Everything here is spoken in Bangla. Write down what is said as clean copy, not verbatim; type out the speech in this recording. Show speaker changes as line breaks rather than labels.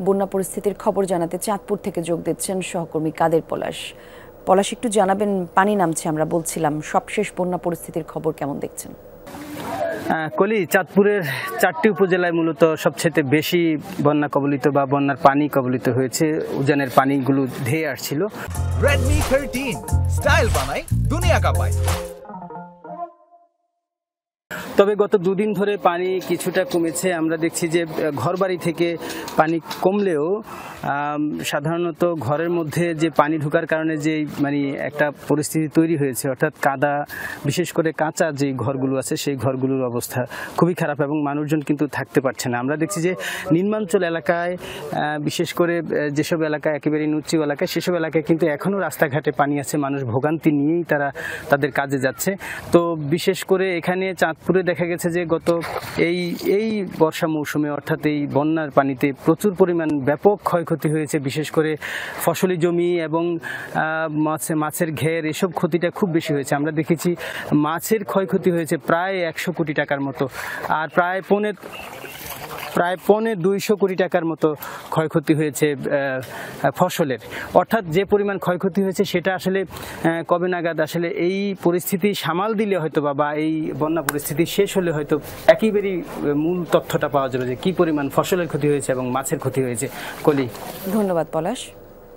বন্যা পরিস্থিতির খবর জানাতে চাঁদপুর থেকে যোগ দিচ্ছেন সহকর্মী কাদের পলাশ। পলাশ, একটু জানাবেন, পানি নামছে আমরা বলছিলাম, সবশেষ বন্যা পরিস্থিতির খবর কেমন দেখছেন?
কলি, চাঁদপুরের 4টি উপজেলায় মূলত সবচেয়ে বেশি বন্যা কবলিত বা বন্যার পানি কবলিত হয়েছে। উজানের পানিগুলো ধেয়ে আসছিল।
Redmi 13 স্টাইল বানাই দুনিয়া কাঁপায়।
তবে গত দুদিন ধরে পানি কিছুটা কমেছে। আমরা দেখছি যে ঘরবাড়ি থেকে পানি কমলেও সাধারণত ঘরের মধ্যে যে পানি ঢোকার কারণে যে একটা পরিস্থিতি তৈরি হয়েছে, অর্থাৎ কাদা, বিশেষ করে কাঁচা যে ঘরগুলো আছে সেই ঘরগুলোর অবস্থা খুবই খারাপ এবং মানুষজন কিন্তু থাকতে পারছে না। আমরা দেখছি যে নিম্নাঞ্চল এলাকায়, বিশেষ করে যেসব এলাকায় একেবারে নিচু এলাকায়, সেসব এলাকায় কিন্তু এখনও রাস্তাঘাটে পানি আছে, মানুষ ভোগান্তি নিয়েই তারা তাদের কাজে যাচ্ছে। তো বিশেষ করে এখানে চাঁদপুরে দেখা গেছে যে গত এই বর্ষা মৌসুমে, অর্থাৎ এই বন্যার পানিতে প্রচুর পরিমাণ ব্যাপক ক্ষয়ক্ষতি হয়েছে। বিশেষ করে ফসলি জমি এবং মাছের ঘের, এসব ক্ষতিটা খুব বেশি হয়েছে। আমরা দেখেছি মাছের ক্ষয়ক্ষতি হয়েছে প্রায় 100 কোটি টাকার মতো, আর প্রায় পৌনে 200 কোটি টাকার মতো ক্ষয়ক্ষতি হয়েছে ফসলের। অর্থাৎ যে পরিমাণ ক্ষয়ক্ষতি হয়েছে সেটা আসলে কবে নাগাদ আসলে এই পরিস্থিতি সামাল দিলে হয়তো বা এই বন্যা পরিস্থিতি শেষ হলে হয়তো একেবারেই মূল তথ্যটা পাওয়া যাবে যে কী পরিমাণ ফসলের ক্ষতি হয়েছে এবং মাছের ক্ষতি হয়েছে। কলি,
ধন্যবাদ পলাশ।